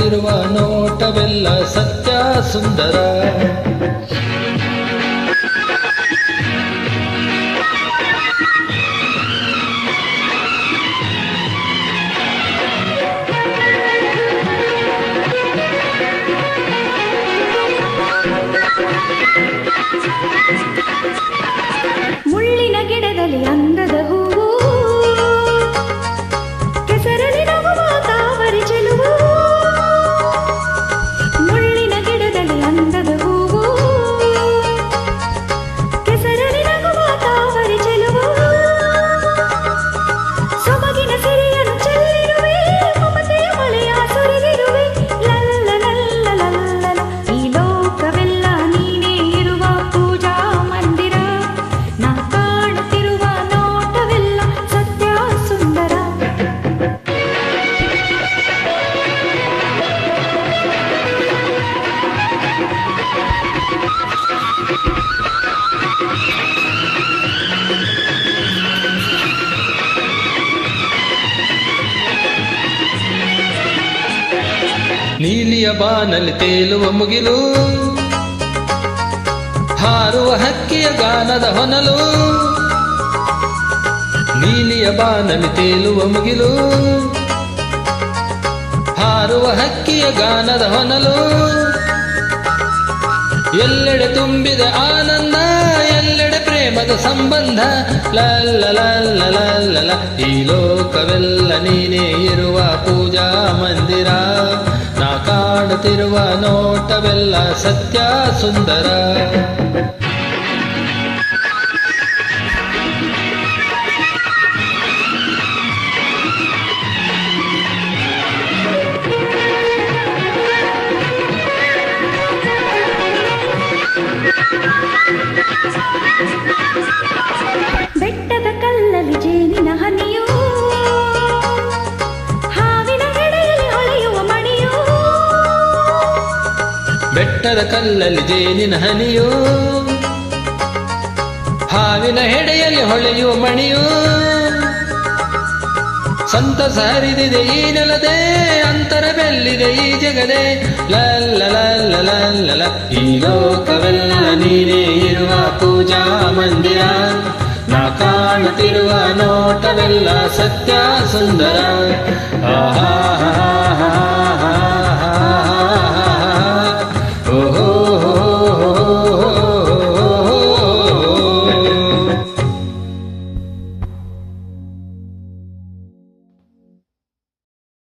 ಕಾಡುತ್ತಿರುವ ನೋಟವೆಲ್ಲ ಸತ್ಯ ಸುಂದರ. ಮುಳ್ಳಿನ ಗಿಡದಲ್ಲಿ ಅಂದದ ಹೂವು, ಕೆಸರಲ್ಲಿ ನಗುವ ತಾವರೆ ಚೆಲುವು. ಮುಳ್ಳಿನ ಗಿಡದಲ್ಲಿ ಅಂದದ ಹೂವು, ಕೆಸರಲ್ಲಿ ನಗುವ ತಾವರೆ ಚೆಲುವು. ಸೊಬಗಿನ ಸಿರಿಯನ್ನು ಚೆಲ್ಲಿರುವೆ, ಮಮತೆಯ ಮಳೆಯ ಸುರಿದಿರುವೆ. ಲಲ್ಲ ಲಲ್ಲ ಲಲ್ಲ, ಈ ಲೋಕವೆಲ್ಲ ನೀನೇ ಇರುವ ಪೂಜಾ ಮಂದಿರ. ನಾ ಕಾಣುತ್ತಿರುವ ನೋಟವೆಲ್ಲ ಸತ್ಯ ಸುಂದರ. ನೀಲಿಯ ಬಾನಲ್ಲಿ ತೇಲುವ ಮುಗಿಲು, ಹಾರುವ ಹಕ್ಕಿಯ ಗಾನದ ಹೊನಲು. ನೀಲಿಯ ಬಾನಲ್ಲಿ ತೇಲುವ ಮುಗಿಲು, ಹಾರುವ ಹಕ್ಕಿಯ ಗಾನದ ಹೊನಲು. ಎಲ್ಲೆಡೆ ತುಂಬಿದ ಆನಂದ, ಎಲ್ಲೆಡೆ ಪ್ರೇಮದ ಸಂಬಂಧ. ಲಲ್ಲ ಲಲ್ಲ ಲಲ್ಲ, ಈ ಲೋಕವೆಲ್ಲ ನೀನೇ ಇರುವ ಪೂಜಾ ಮಂದಿರ. ನಾ ಕಾಡುತ್ತಿರುವ ನೋಟವೆಲ್ಲ ಸತ್ಯ ಸುಂದರ. ಬೆಟ್ಟದ ಕಲ್ಲಲ್ಲಿ ಜೇನಿನ ಹನಿಯು, ಹಾವಿನ ಹೆಡೆಯಲ್ಲಿ ಹೊಳೆಯುವ ಮಣಿಯು. ಬೆಟ್ಟದ ಕಲ್ಲಲ್ಲಿ ಜೇನಿನ ಹನಿಯು, ಹಾವಿನ ಹೆಡೆಯಲ್ಲಿ ಹೊಳೆಯುವ ಮಣಿಯು. ಸಂತಸ ಹರಿದಿದೆ ಈ ನೆಲದೆ, ಅಂತರ ಬೆಲ್ಲಿದೆ ಈ ಜಗದೆ. ಲಲ್ಲ ಲಲ್ಲ ಲಲ್ಲ, ಈ ಲೋಕವೆಲ್ಲ ನೀನೇ ಇರುವ ಪೂಜಾ ಮಂದಿರ. ನಾ ಕಾಣುತ್ತಿರುವ ನೋಟವೆಲ್ಲ ಸತ್ಯ ಸುಂದರ. ಆಹಾ